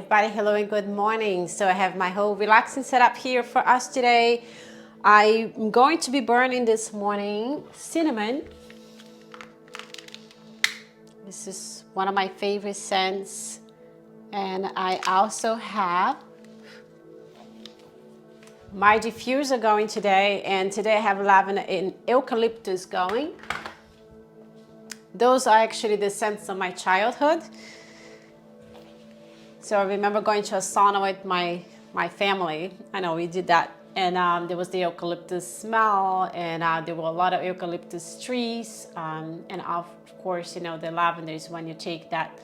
everybody, hello and good morning. So I have my whole relaxing setup here for us today. I'm going to be burning this morning cinnamon. This is one of my favorite scents. And I also have my diffuser going today. And today I have lavender and eucalyptus going. Those are actually the scents of my childhood. So I remember going to a sauna with my family. I know we did that. And there was the eucalyptus smell, and there were a lot of eucalyptus trees. And of course, you know, the lavender is when you take that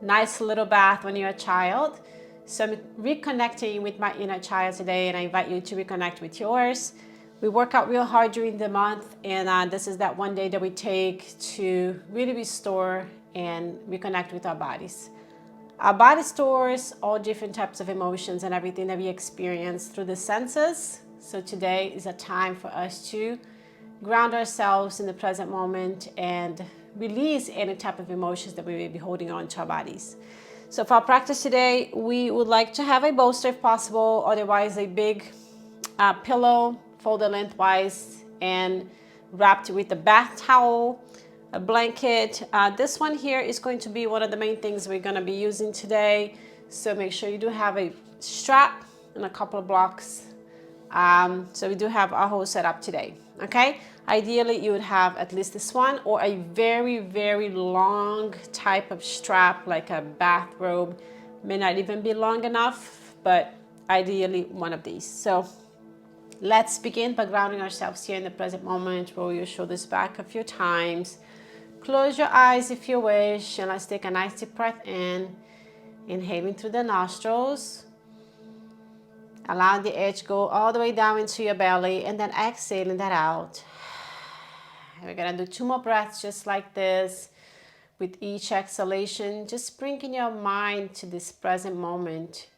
nice little bath when you're a child. So I'm reconnecting with my inner child today, and I invite you to reconnect with yours. We work out real hard during the month, and this is that one day that we take to really restore and reconnect with our bodies. Our body stores all different types of emotions and everything that we experience through the senses. So today is a time for us to ground ourselves in the present moment and release any type of emotions that we may be holding on to our bodies. So for our practice today, we would like to have a bolster if possible, otherwise a big pillow folded lengthwise and wrapped with a bath towel, a blanket. This one here is going to be one of the main things we're going to be using today. So make sure you do have a strap and a couple of blocks. So we do have our whole setup today. Okay. Ideally, you would have at least this one or a very, very long type of strap, like a bathrobe. May not even be long enough, but ideally one of these. So let's begin by grounding ourselves here in the present moment. Roll your shoulders back a few times. Close your eyes if you wish, and let's take a nice deep breath in, inhaling through the nostrils. Allow the air to go all the way down into your belly, and then exhaling that out. We're gonna do 2 more breaths just like this. With each exhalation, just bringing your mind to this present moment.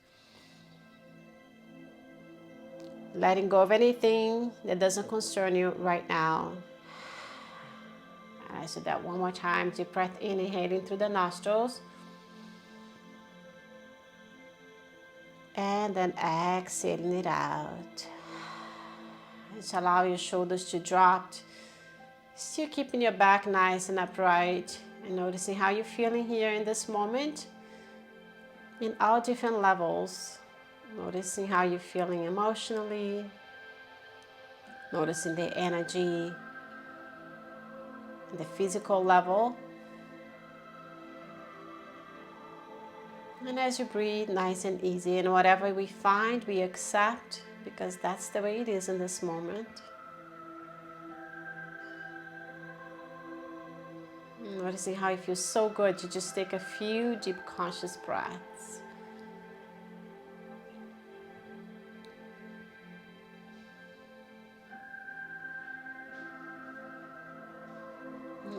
Letting go of anything that doesn't concern you right now. I do that one more time. Deep breath in, inhaling through the nostrils. And then exhaling it out. Just allow your shoulders to drop. Still keeping your back nice and upright. And noticing how you're feeling here in this moment. In all different levels. Noticing how you're feeling emotionally. Noticing the energy. The physical level. And as you breathe, nice and easy, and whatever we find, we accept, because that's the way it is in this moment. Noticing how it feels so good to just take a few deep conscious breaths.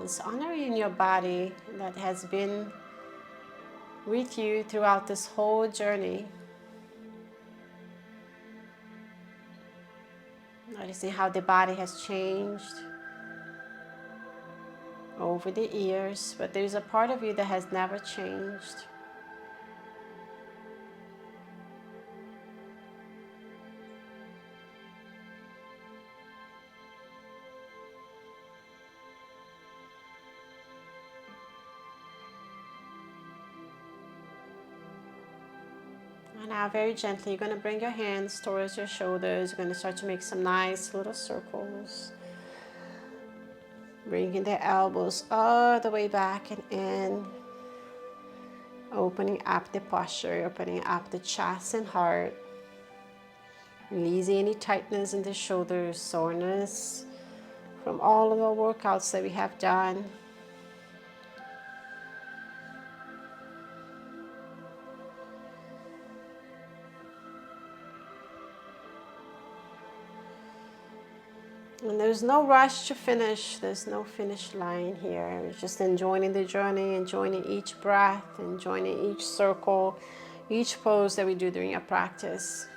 It's honoring your body that has been with you throughout this whole journey. Noticing how the body has changed over the years, but there's a part of you that has never changed. Now very gently, you're going to bring your hands towards your shoulders. You're going to start to make some nice little circles. Bringing the elbows all the way back and in. Opening up the posture, opening up the chest and heart. Releasing any tightness in the shoulders, soreness from all of our workouts that we have done. And there's no rush to finish. There's no finish line here. We're just enjoying the journey, enjoying each breath, enjoying each circle, each pose that we do during our practice.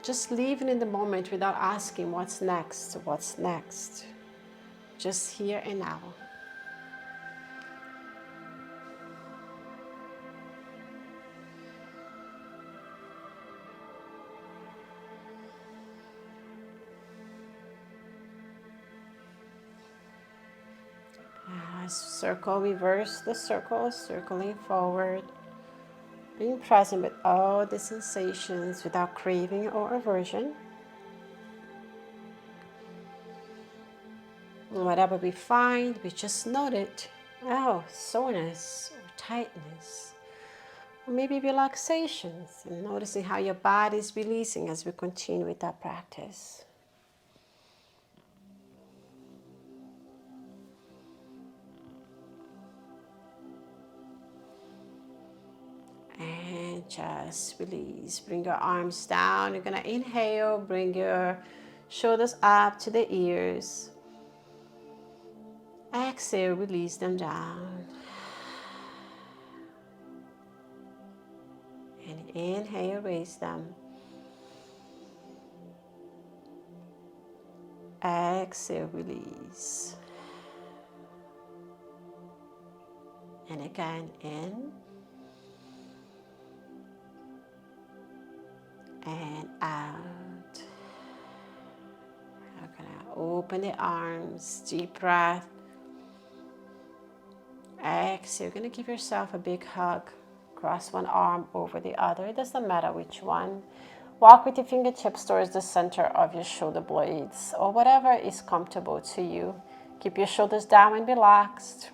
Just living in the moment without asking what's next, what's next. Just here and now. Just circle, reverse the circle, circling forward. Being present with all the sensations without craving or aversion. And whatever we find, we just note it. Oh, soreness or tightness. Or maybe relaxations, and noticing how your body is releasing as we continue with that practice. And just release. Bring your arms down. You're going to inhale. Bring your shoulders up to the ears. Exhale, release them down. And inhale, raise them. Exhale, release. And again, in and out. We're gonna open the arms, deep breath. Exhale, you're gonna give yourself a big hug. Cross one arm over the other, it doesn't matter which one. Walk with your fingertips towards the center of your shoulder blades or whatever is comfortable to you. Keep your shoulders down and relaxed.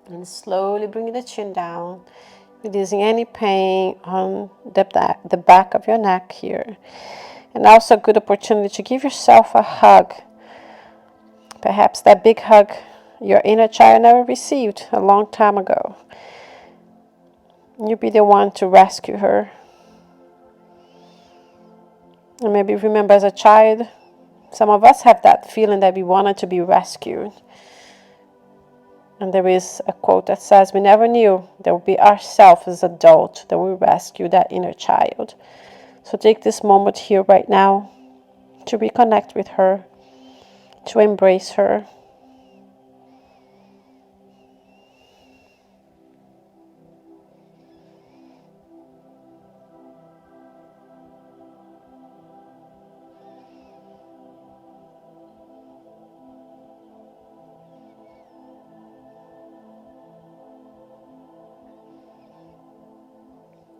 And slowly bring the chin down, releasing any pain on the back of your neck here. And also a good opportunity to give yourself a hug. Perhaps that big hug your inner child never received a long time ago. You be the one to rescue her. And maybe remember as a child, some of us have that feeling that we wanted to be rescued. And there is a quote that says, we never knew there would be ourselves as adults that will rescue that inner child. So take this moment here right now to reconnect with her, to embrace her.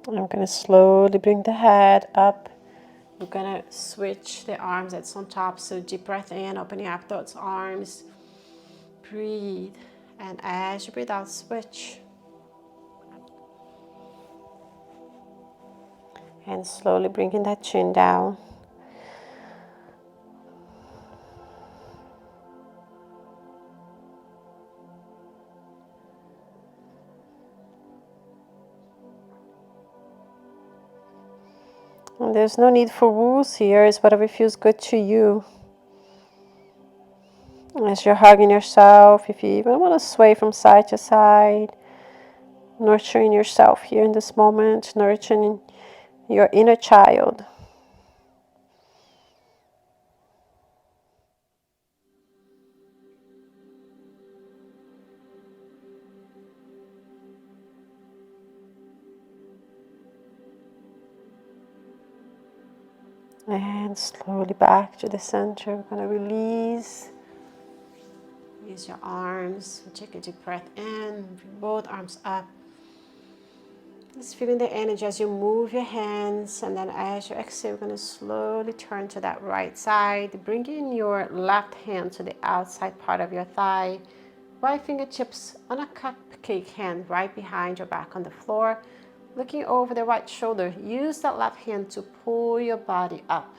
I'm going to slowly bring the head up. We're going to switch the arms that's on top. So deep breath in, opening up those arms. Breathe. And as you breathe out, switch. And slowly bringing that chin down. And there's no need for rules here. It's whatever feels good to you. As you're hugging yourself, if you even want to sway from side to side, nurturing yourself here in this moment, nurturing your inner child. And slowly back to the center. We're going to release. Use your arms. Take a deep breath in. Bring both arms up. Just feeling the energy as you move your hands. And then as you exhale, you're going to slowly turn to that right side. Bringing your left hand to the outside part of your thigh. Right fingertips on a cupcake hand right behind your back on the floor. Looking over the right shoulder. Use that left hand to pull your body up.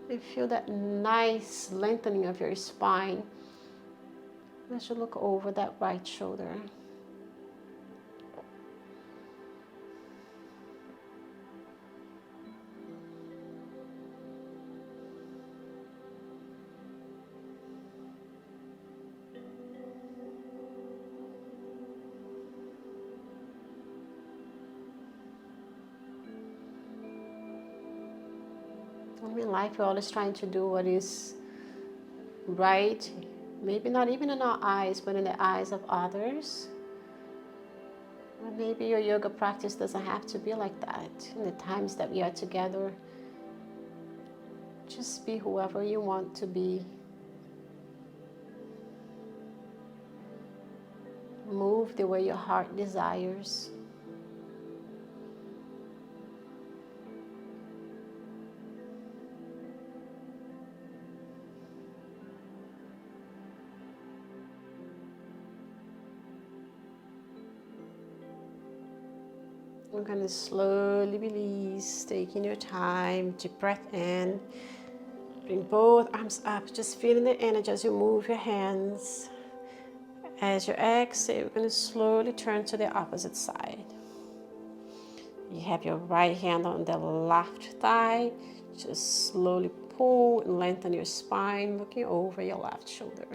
You feel that nice lengthening of your spine as you look over that right shoulder. In life, we're always trying to do what is right, maybe not even in our eyes, but in the eyes of others. Or maybe your yoga practice doesn't have to be like that. In the times that we are together, just be whoever you want to be. Move the way your heart desires. We're going to slowly release, taking your time. Deep breath in. Bring both arms up, just feeling the energy as you move your hands. As you exhale, we're going to slowly turn to the opposite side. You have your right hand on the left thigh. Just slowly pull and lengthen your spine, looking over your left shoulder.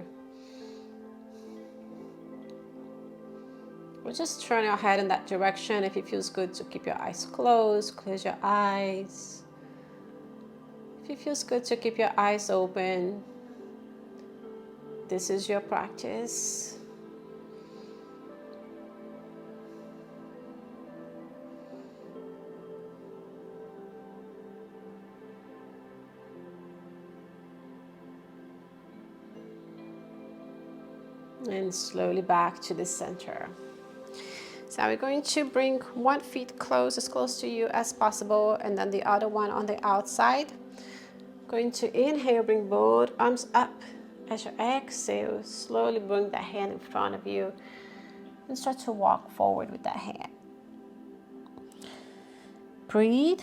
We'll just turn your head in that direction. If it feels good to keep your eyes closed, close your eyes. If it feels good to keep your eyes open, this is your practice. And slowly back to the center. So we're going to bring one foot close, as close to you as possible, and then the other one on the outside. Going to inhale, bring both arms up. As you exhale, slowly bring that hand in front of you and start to walk forward with that hand. Breathe.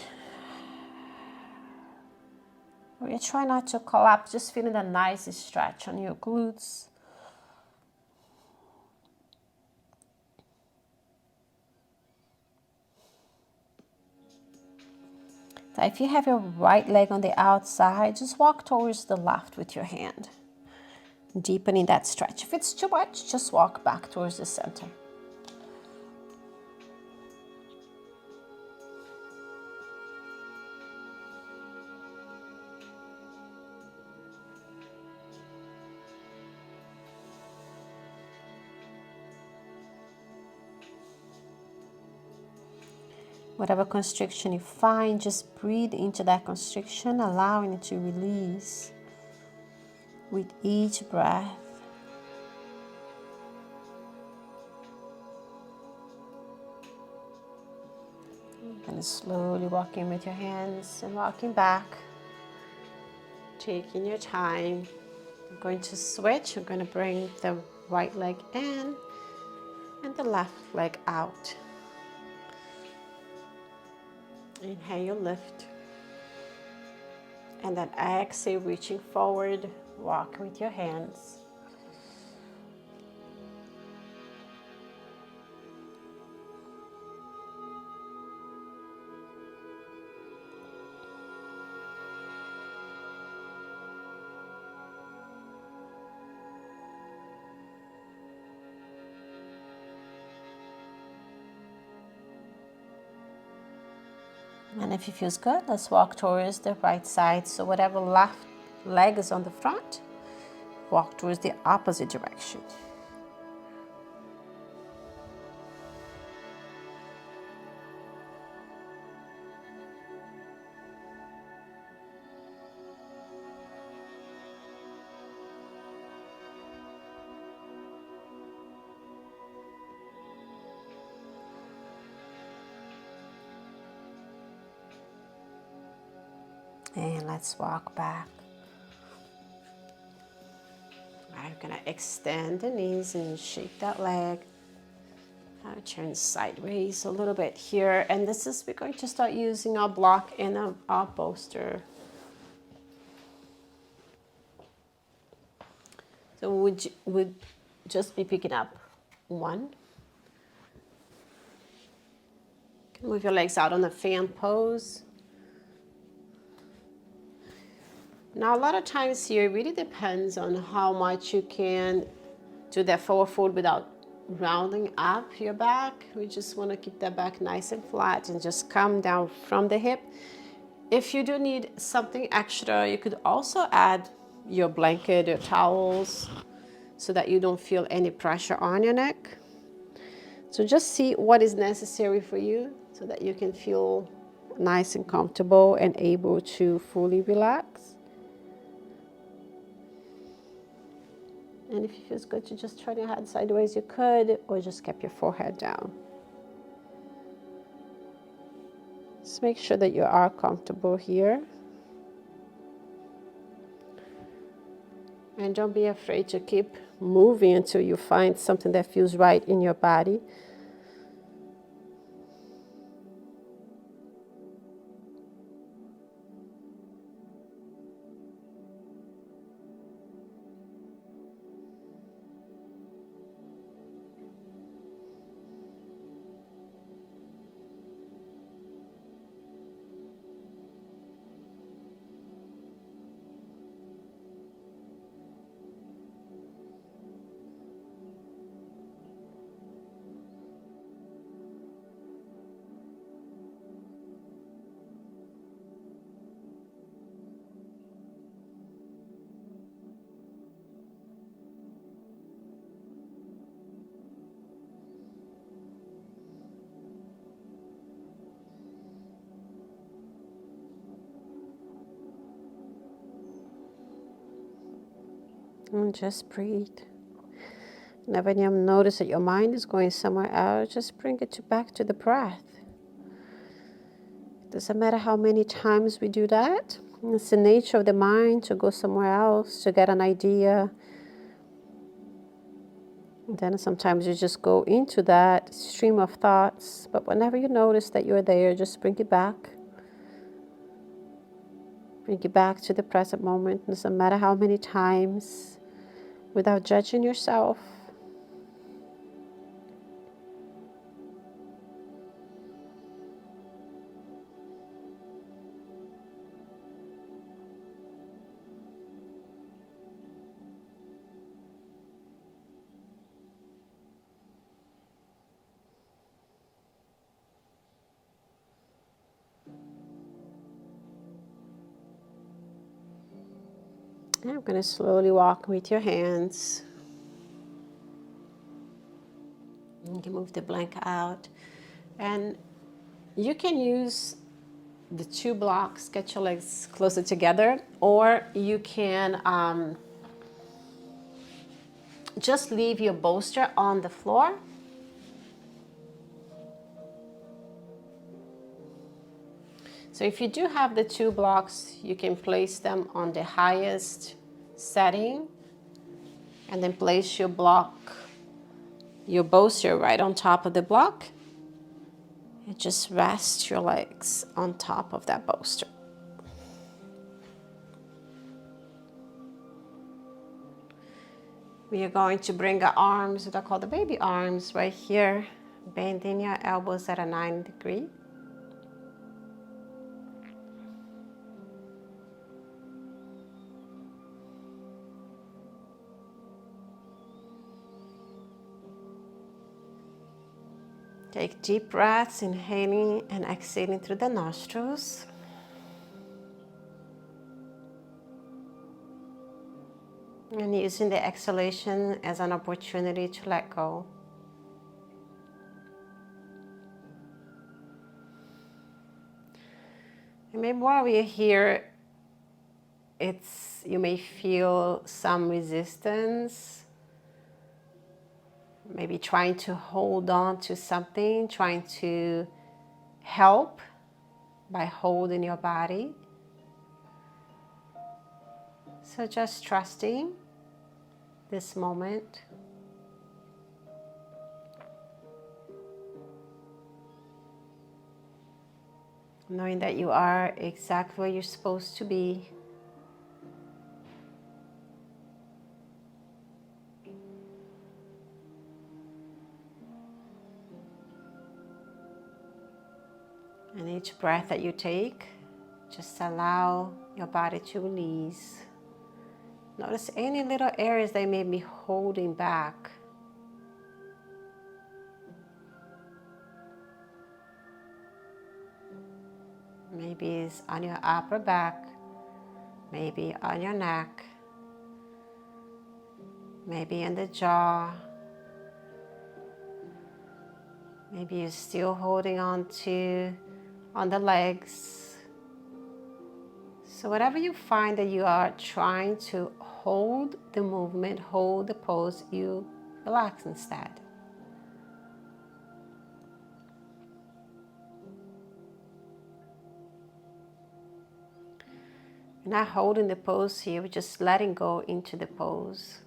We're trying not to collapse, just feeling a nice stretch on your glutes. So if you have your right leg on the outside, just walk towards the left with your hand, deepening that stretch. If it's too much, just walk back towards the center. Whatever constriction you find, just breathe into that constriction, allowing it to release with each breath. And slowly walking with your hands and walking back, taking your time. I'm going to switch. I'm going to bring the right leg in and the left leg out. Inhale, lift. And then exhale, reaching forward, walk with your hands. And if it feels good, let's walk towards the right side. So whatever left leg is on the front, walk towards the opposite direction. And let's walk back. I'm gonna extend the knees and shake that leg. I'll turn sideways a little bit here. And this is, we're going to start using our block and our bolster. So would just be picking up one. Move your legs out on the fan pose. Now, a lot of times here, it really depends on how much you can do that forward fold without rounding up your back. We just want to keep that back nice and flat and just come down from the hip. If you do need something extra, you could also add your blanket or towels so that you don't feel any pressure on your neck. So just see what is necessary for you so that you can feel nice and comfortable and able to fully relax. And if it feels good to just turn your head sideways, you could, or just keep your forehead down. Just make sure that you are comfortable here. And don't be afraid to keep moving until you find something that feels right in your body. And just breathe. Whenever you notice that your mind is going somewhere else, just bring it back to the breath. It doesn't matter how many times we do that. It's the nature of the mind to go somewhere else, to get an idea. And then sometimes you just go into that stream of thoughts. But whenever you notice that you're there, just bring it back. Bring it back to the present moment. It doesn't matter how many times, without judging yourself. And I'm going to slowly walk with your hands. You can move the blanket out. And you can use the two blocks, get your legs closer together, or you can just leave your bolster on the floor. So if you do have the two blocks, you can place them on the highest setting and then place your bolster right on top of the block. And just rest your legs on top of that bolster. We are going to bring our arms, what I call the baby arms, right here, bending your elbows at a 90 degree. Take deep breaths, inhaling and exhaling through the nostrils. And using the exhalation as an opportunity to let go. And maybe while we are here, you may feel some resistance. Maybe trying to hold on to something, trying to help by holding your body. So just trusting this moment. Knowing that you are exactly where you're supposed to be. And each breath that you take, just allow your body to release. Notice any little areas that may be holding back. Maybe it's on your upper back, maybe on your neck, maybe in the jaw. Maybe you're still holding on the legs. So whatever you find that you are trying to hold the movement, hold the pose, you relax instead. You're not holding the pose here, we're just letting go into the pose.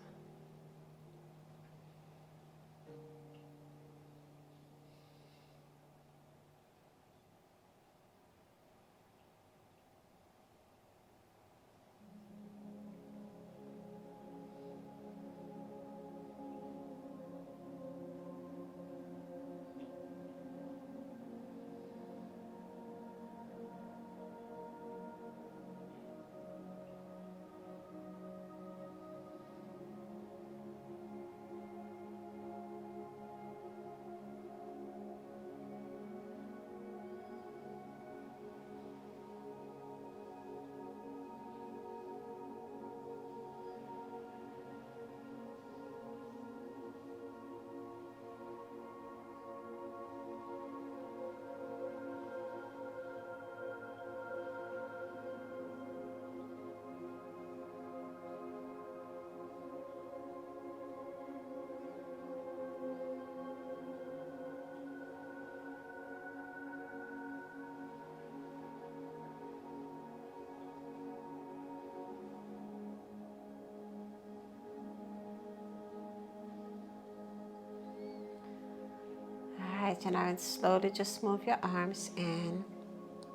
Alright, and now slowly just move your arms in.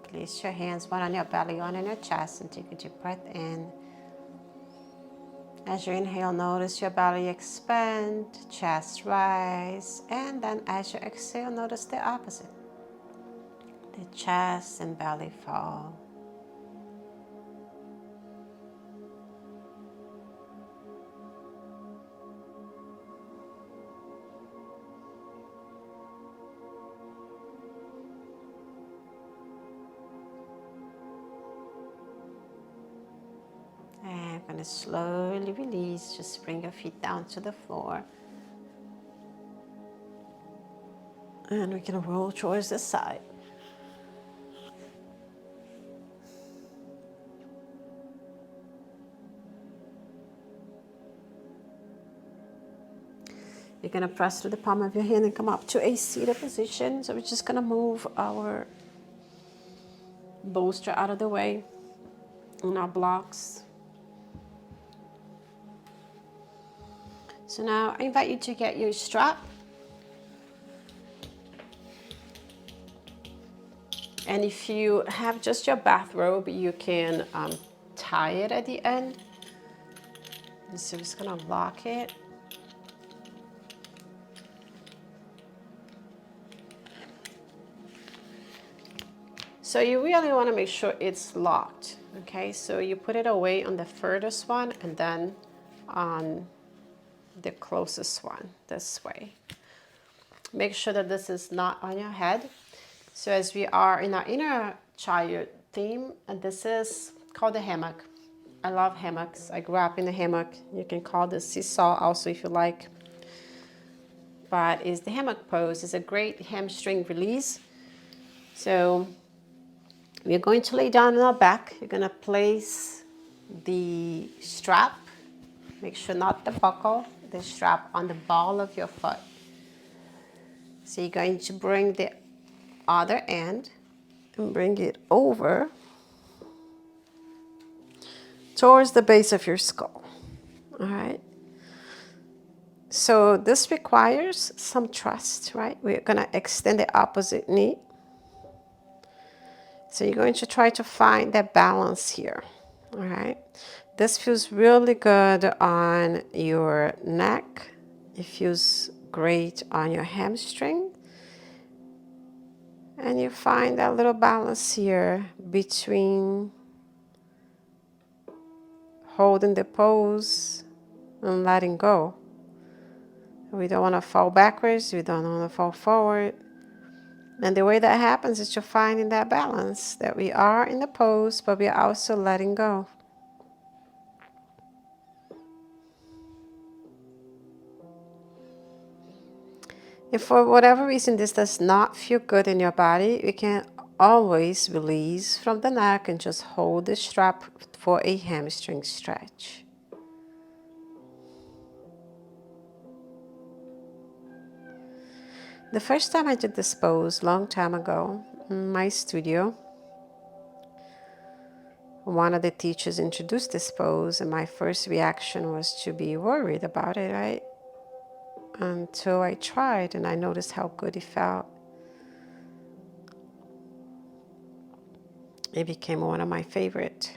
Place your hands, one on your belly, one on your chest, and take a deep breath in. As you inhale, notice your belly expand, chest rise, and then as you exhale, notice the opposite. The chest and belly fall. And I'm going to slowly release. Just bring your feet down to the floor. And we can roll towards the side. You're going to press through the palm of your hand and come up to a seated position. So we're just going to move our bolster out of the way and our blocks. So now I invite you to get your strap. And if you have just your bathrobe, you can tie it at the end. And so we're just going to lock it. So you really want to make sure it's locked, okay? So you put it away on the furthest one and then on the closest one, this way. Make sure that this is not on your head. So as we are in our inner child theme, and this is called the hammock. I love hammocks. I grew up in a hammock. You can call this seesaw also if you like. But it's the hammock pose. It's a great hamstring release. So we're going to lay down on our back. You're going to place the strap, make sure not the buckle, the strap on the ball of your foot. So you're going to bring the other end and bring it over towards the base of your skull. All right. So this requires some trust, right? We're going to extend the opposite knee. So you're going to try to find that balance here, all right? This feels really good on your neck. It feels great on your hamstring. And you find that little balance here between holding the pose and letting go. We don't want to fall backwards. We don't want to fall forward. And the way that happens is to finding that balance, that we are in the pose, but we are also letting go. If for whatever reason this does not feel good in your body, we can always release from the neck and just hold the strap for a hamstring stretch. The first time I did this pose, long time ago, in my studio, one of the teachers introduced this pose, and my first reaction was to be worried about it, right? Until I tried and I noticed how good it felt. It became one of my favorite.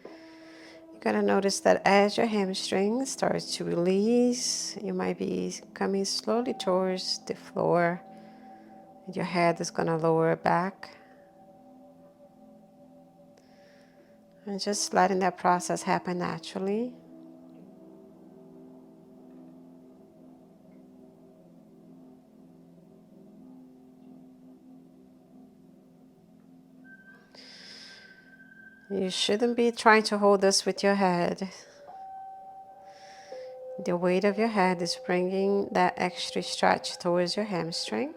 You gotta notice that as your hamstring starts to release, you might be coming slowly towards the floor. Your head is gonna lower back. And just letting that process happen naturally. You shouldn't be trying to hold this with your head. The weight of your head is bringing that extra stretch towards your hamstring.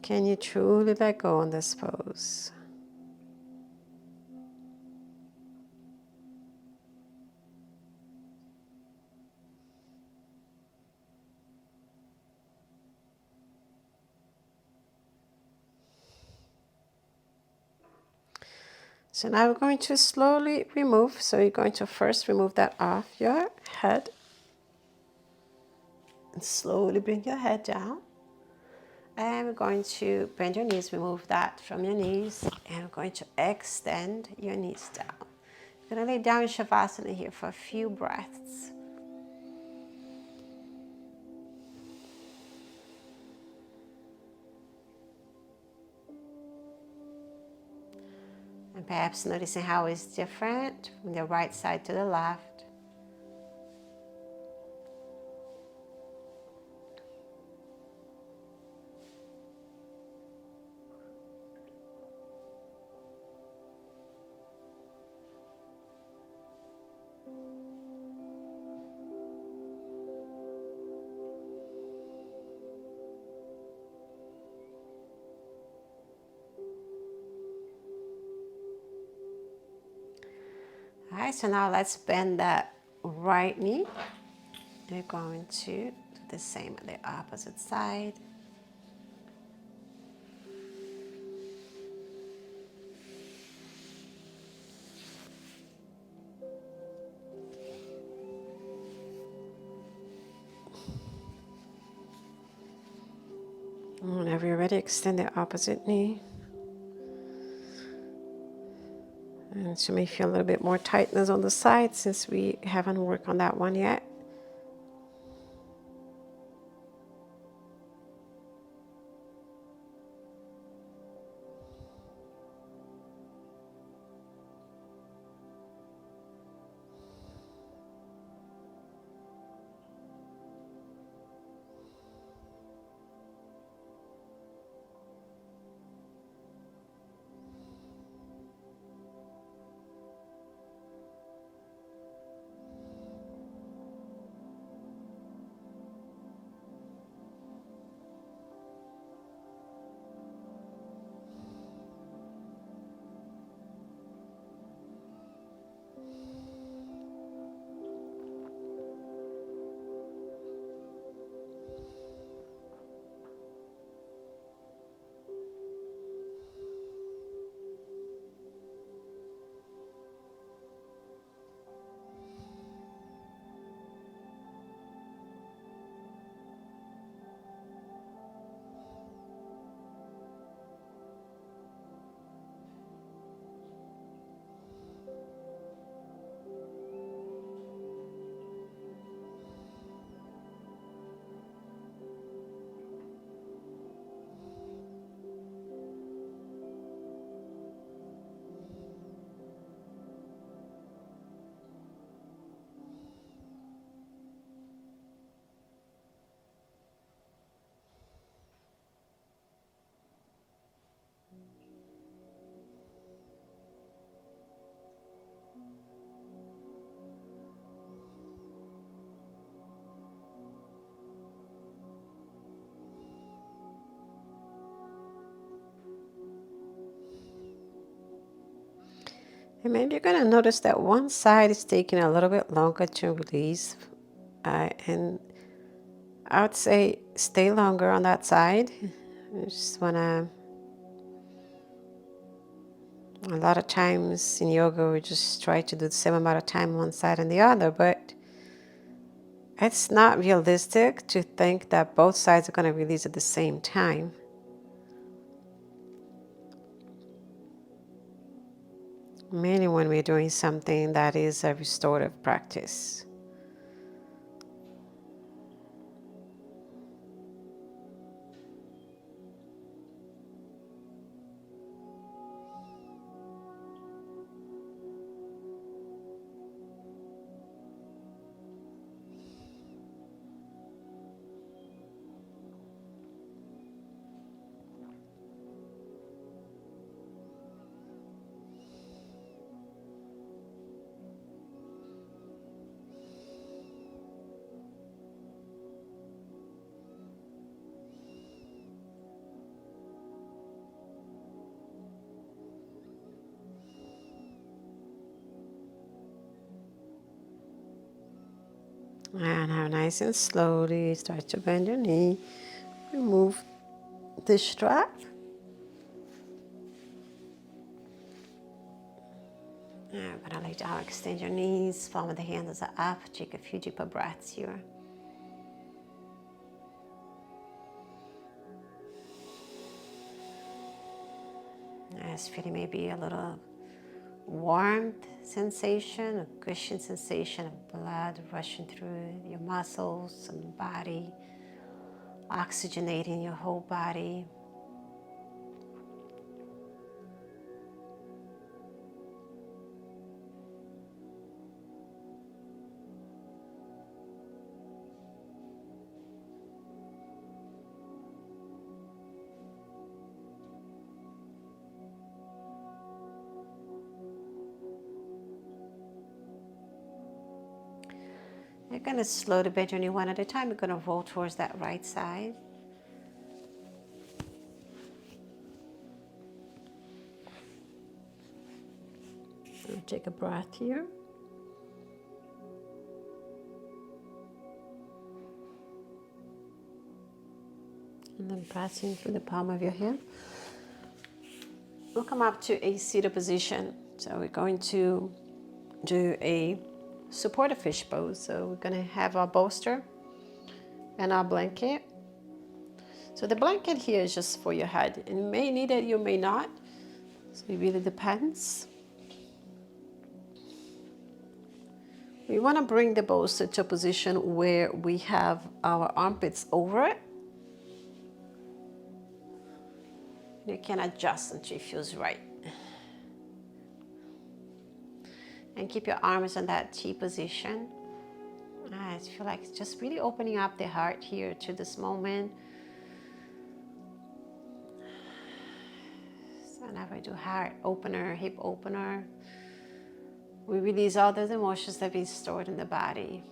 Can you truly let go in this pose? So now we're going to slowly remove. So you're going to first remove that off your head. And slowly bring your head down. And we're going to bend your knees, remove that from your knees. And we're going to extend your knees down. You're going to lay down in Shavasana here for a few breaths. And perhaps noticing how it's different from the right side to the left. All right, so now let's bend that right knee. We're going to do the same on the opposite side. Whenever you're ready, extend the opposite knee. And so you may feel a little bit more tightness on the side since we haven't worked on that one yet. And maybe you're going to notice that one side is taking a little bit longer to release. And I would say stay longer on that side. You just want to, a lot of times in yoga, we just try to do the same amount of time on one side and the other, but it's not realistic to think that both sides are going to release at the same time. Mainly when we're doing something that is a restorative practice. And now nice and slowly start to bend your knee. Remove the strap. I'm going to let you extend your knees, palm of the hands are up. Take a few deeper breaths here. As feeling maybe a little warmth sensation, a gushing sensation of blood rushing through your muscles and body, oxygenating your whole body. You're going to slowly bend your knee one at a time. You're going to roll towards that right side. Take a breath here. And then passing through the palm of your hand. We'll come up to a seated position. So we're going to do a supported fish pose. So we're going to have our bolster and our blanket. So the blanket here is just for your head. And you may need it, you may not. So it really depends. We want to bring the bolster to a position where we have our armpits over it. You can adjust until it feels right. And keep your arms in that T position. I feel like it's just really opening up the heart here to this moment. So whenever I do heart opener, hip opener, we release all those emotions that have been stored in the body.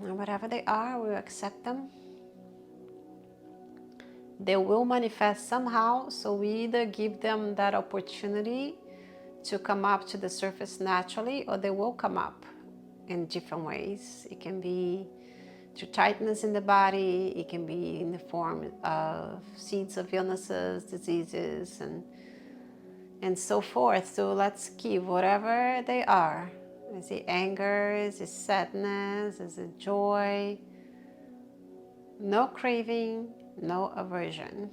And whatever they are, we accept them. They will manifest somehow, so we either give them that opportunity to come up to the surface naturally, or they will come up in different ways. It can be through tightness in the body, it can be in the form of seeds of illnesses, diseases, and so forth. So let's give whatever they are. Is it anger? Is it sadness? Is it joy? No craving, no aversion.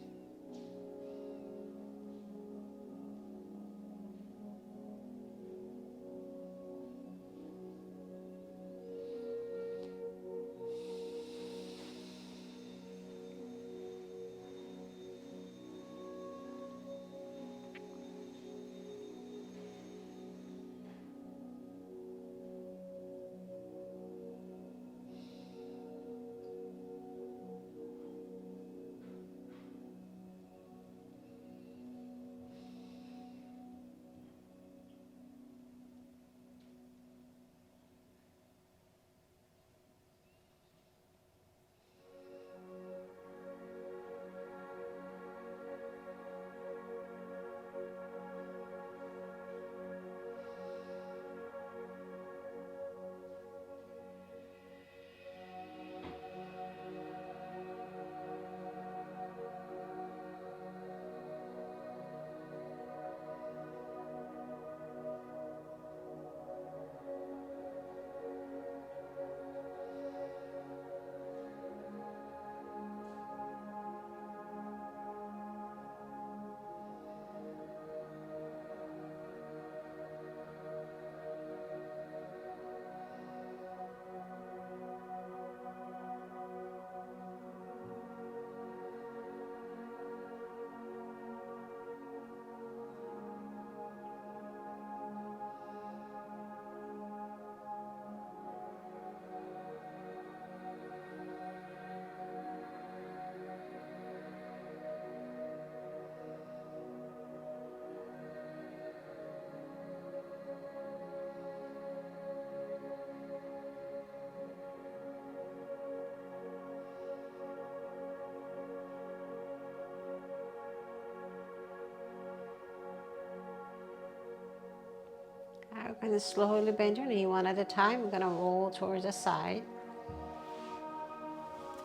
And then slowly bend your knee one at a time. We're gonna roll towards the side.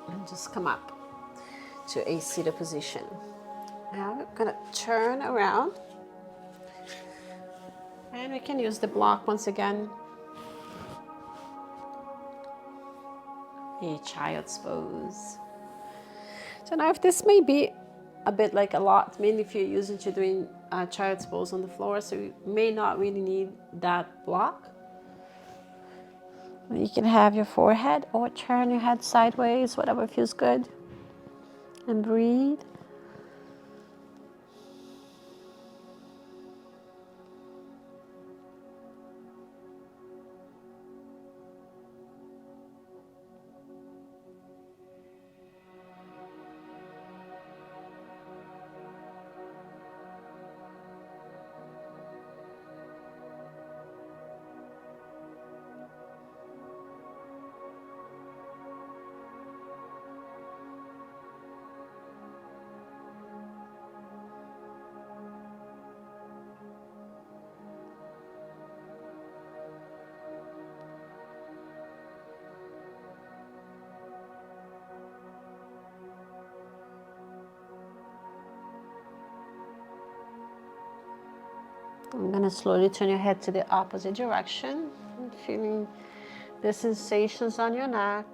And just come up to a seated position. Now we're gonna turn around. And we can use the block once again. A child's pose. So now if this may be a bit like a lot, mainly if you're used to doing child's pose on the floor, so you may not really need that block. You can have your forehead or turn your head sideways, whatever feels good. And breathe. I'm going to slowly turn your head to the opposite direction, feeling the sensations on your neck.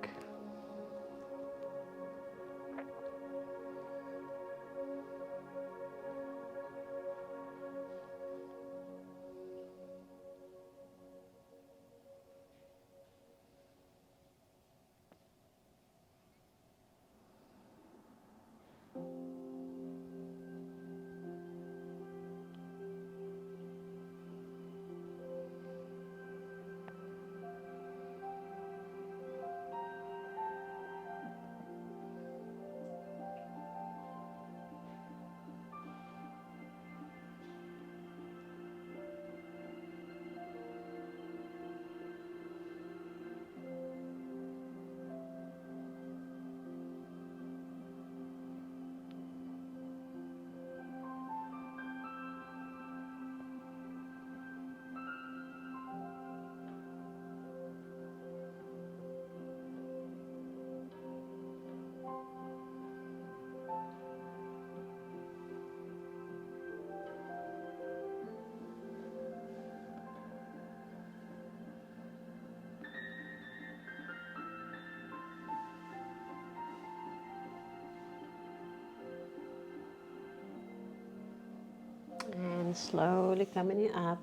And slowly coming up.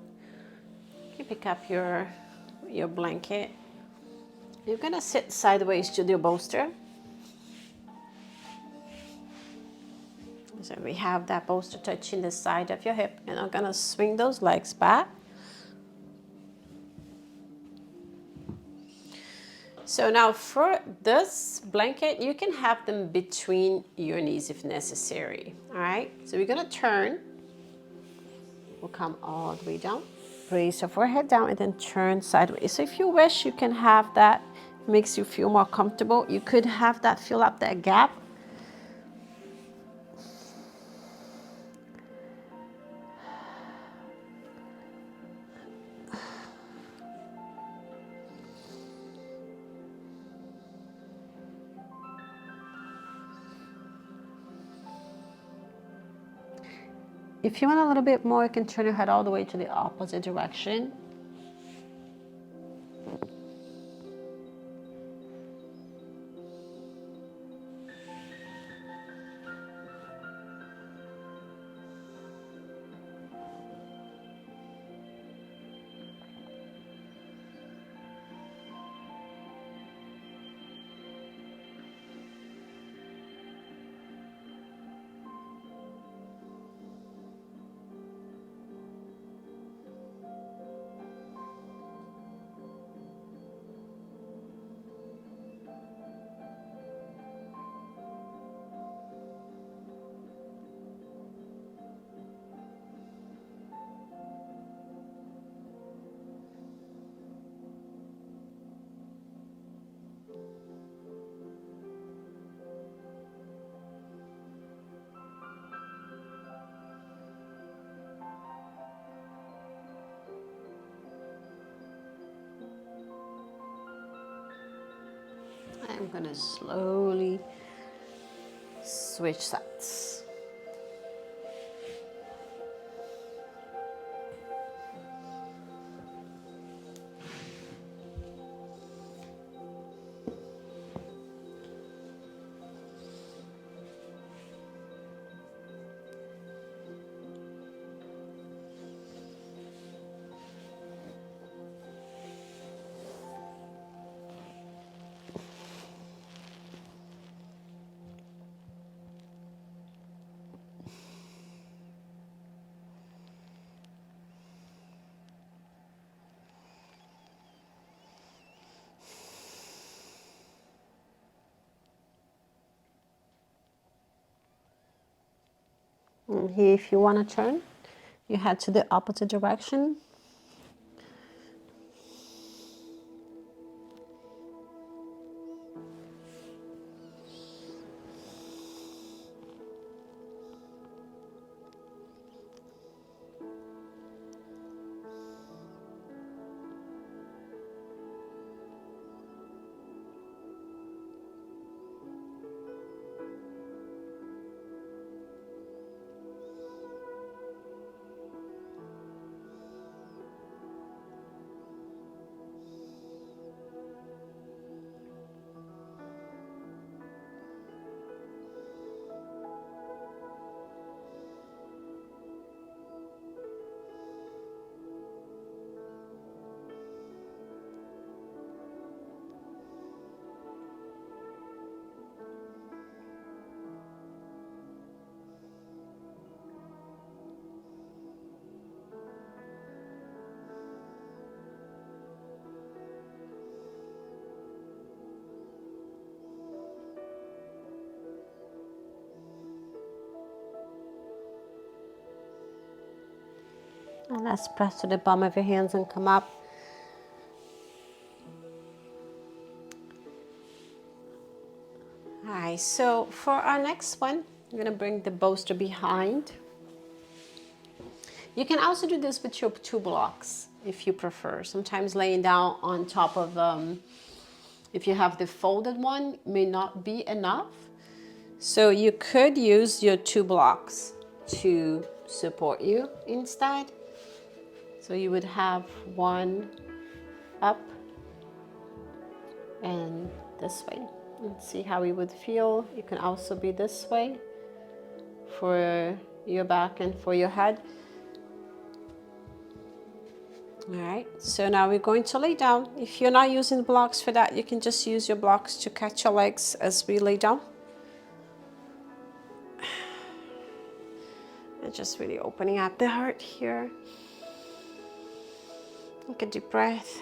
You can pick up your blanket. You're going to sit sideways to the bolster. So we have that bolster touching the side of your hip, and I'm going to swing those legs back. So now for this blanket, you can have them between your knees if necessary. All right, so we're going to turn. We'll come all the way down. Raise your forehead down and then turn sideways. So if you wish, you can have that. Makes you feel more comfortable. You could have that fill up that gap. If you want a little bit more, you can turn your head all the way to the opposite direction. I'm gonna slowly switch sides. And here, if you want to turn, you head to the opposite direction. And let's press to the palm of your hands and come up. All right, so for our next one, I'm gonna bring the bolster behind. You can also do this with your 2 blocks if you prefer. Sometimes laying down on top of, if you have the folded one, may not be enough. So you could use your 2 blocks to support you instead. So you would have one up and this way. And see how it would feel. You can also be this way for your back and for your head. All right, so now we're going to lay down. If you're not using blocks for that, you can just use your blocks to catch your legs as we lay down. And just really opening up the heart here. Take a deep breath.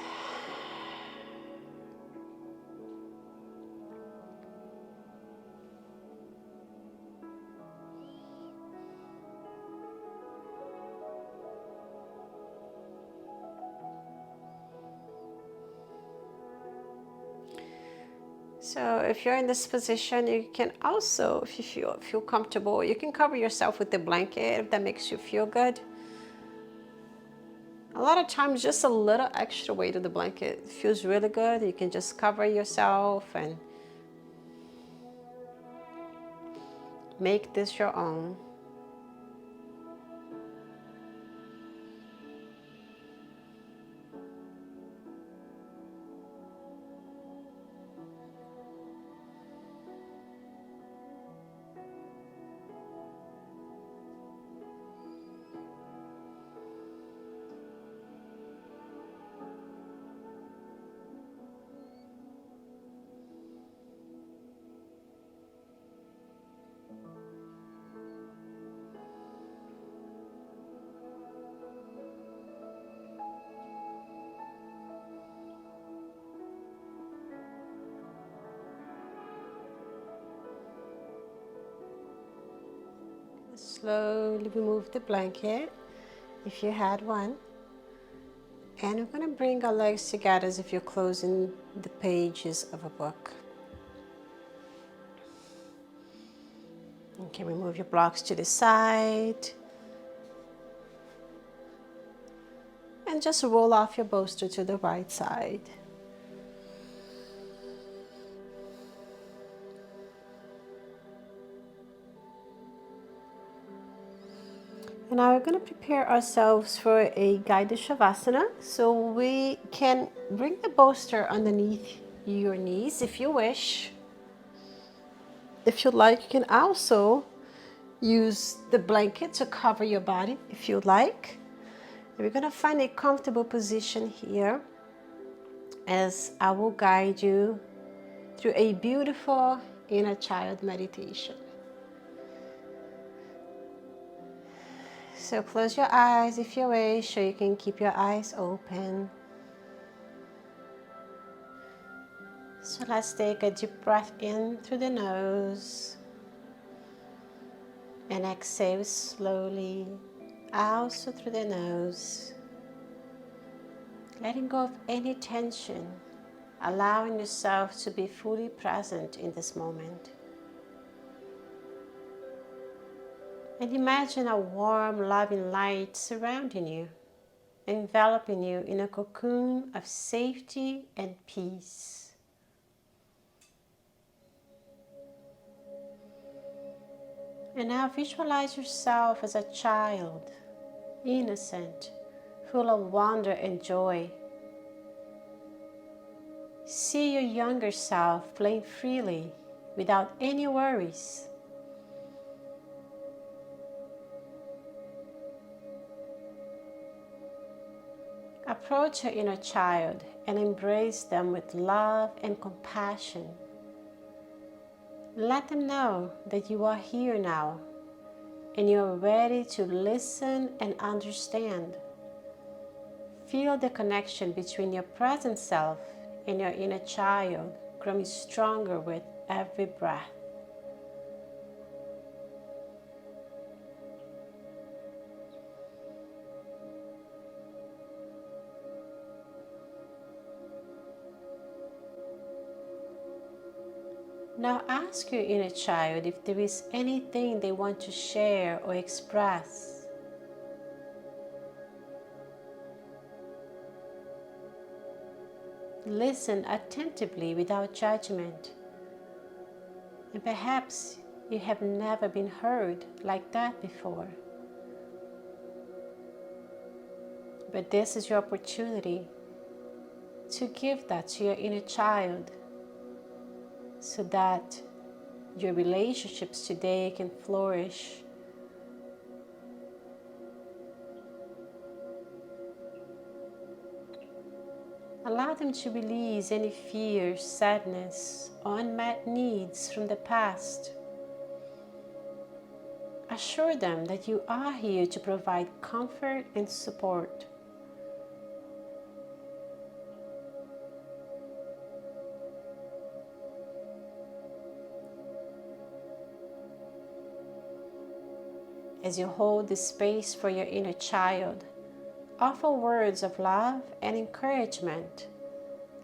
So if you're in this position, you can also, if you feel comfortable, you can cover yourself with the blanket if that makes you feel good. A lot of times, just a little extra weight of the blanket feels really good. You can just cover yourself and make this your own. Slowly remove the blanket if you had one. And we're going to bring our legs together as if you're closing the pages of a book. You can remove your blocks to the side. And just roll off your bolster to the right side. And now we're going to prepare ourselves for a guided shavasana. So we can bring the bolster underneath your knees if you wish. If you'd like, you can also use the blanket to cover your body if you'd like. And we're going to find a comfortable position here as I will guide you through a beautiful inner child meditation. So close your eyes if you wish, or you can keep your eyes open. So let's take a deep breath in through the nose and exhale slowly, also through the nose. Letting go of any tension, allowing yourself to be fully present in this moment. And imagine a warm, loving light surrounding you, enveloping you in a cocoon of safety and peace. And now visualize yourself as a child, innocent, full of wonder and joy. See your younger self playing freely, without any worries. Approach your inner child and embrace them with love and compassion. Let them know that you are here now and you are ready to listen and understand. Feel the connection between your present self and your inner child growing stronger with every breath. Now ask your inner child if there is anything they want to share or express. Listen attentively without judgment. And perhaps you have never been heard like that before. But this is your opportunity to give that to your inner child, so that your relationships today can flourish. Allow them to release any fear, sadness, or unmet needs from the past. Assure them that you are here to provide comfort and support. As you hold this space for your inner child, offer words of love and encouragement.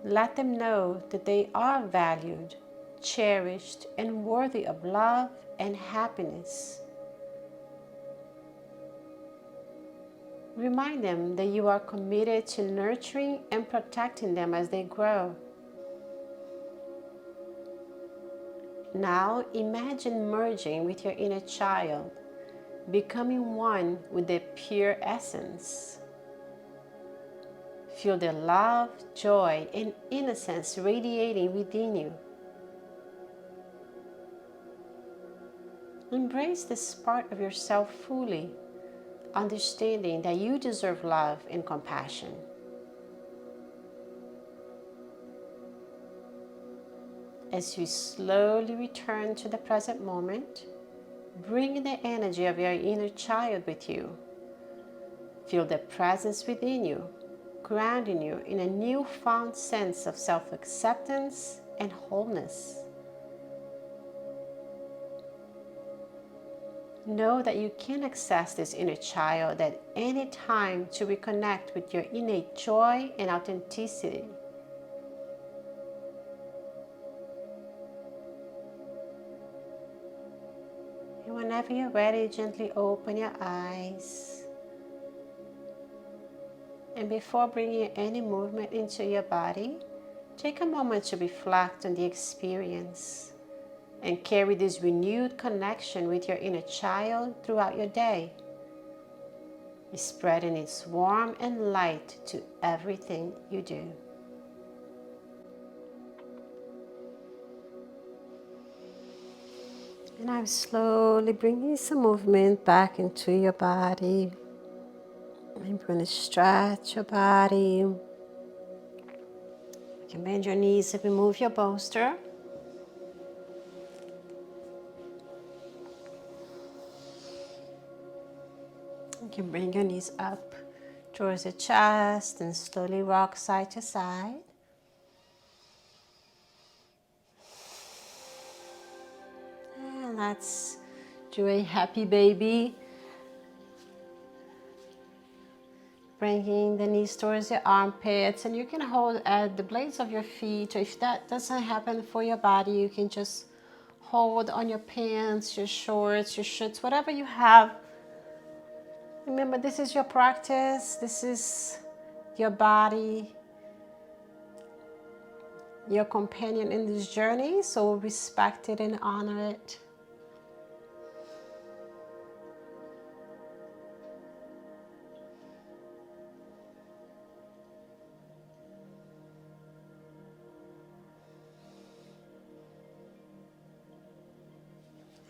Let them know that they are valued, cherished, and worthy of love and happiness. Remind them that you are committed to nurturing and protecting them as they grow. Now imagine merging with your inner child, becoming one with their pure essence. Feel their love, joy, and innocence radiating within you. Embrace this part of yourself fully, understanding that you deserve love and compassion. As you slowly return to the present moment, bring the energy of your inner child with you. Feel the presence within you, grounding you in a newfound sense of self-acceptance and wholeness. Know that you can access this inner child at any time to reconnect with your innate joy and authenticity. And whenever you're ready, gently open your eyes. And before bringing any movement into your body, take a moment to reflect on the experience and carry this renewed connection with your inner child throughout your day. spreading its warmth and light to everything you do. And I'm slowly bringing some movement back into your body. I'm going to stretch your body. You can bend your knees and remove your bolster. You can bring your knees up towards the chest and slowly rock side to side. And let's do a happy baby. Bringing the knees towards your armpits, and you can hold at the blades of your feet. Or if that doesn't happen for your body, you can just hold on your pants, your shorts, your shirts, whatever you have. Remember, this is your practice. This is your body, your companion in this journey. So respect it and honor it.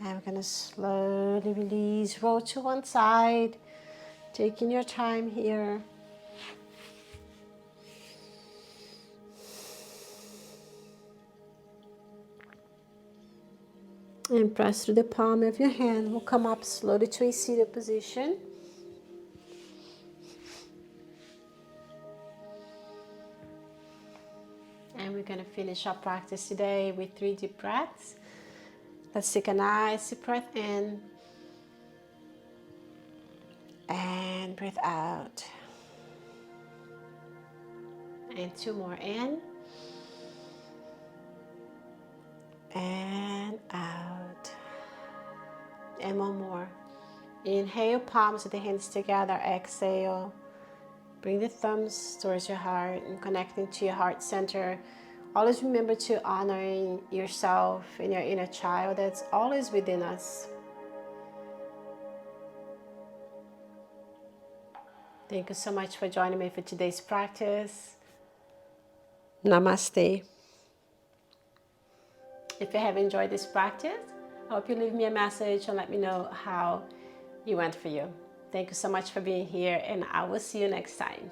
And we're going to slowly release, roll to one side, taking your time here. And press through the palm of your hand. We'll come up slowly to a seated position. And we're going to finish our practice today with 3 deep breaths. Let's take a nice deep breath in and breathe out. And 2 more in and out. And 1 more. Inhale, palms of the hands together. Exhale. Bring the thumbs towards your heart and connecting to your heart center. Always remember to honor yourself and your inner child that's always within us. Thank you so much for joining me for today's practice. Namaste. If you have enjoyed this practice, I hope you leave me a message and let me know how it went for you. Thank you so much for being here, and I will see you next time.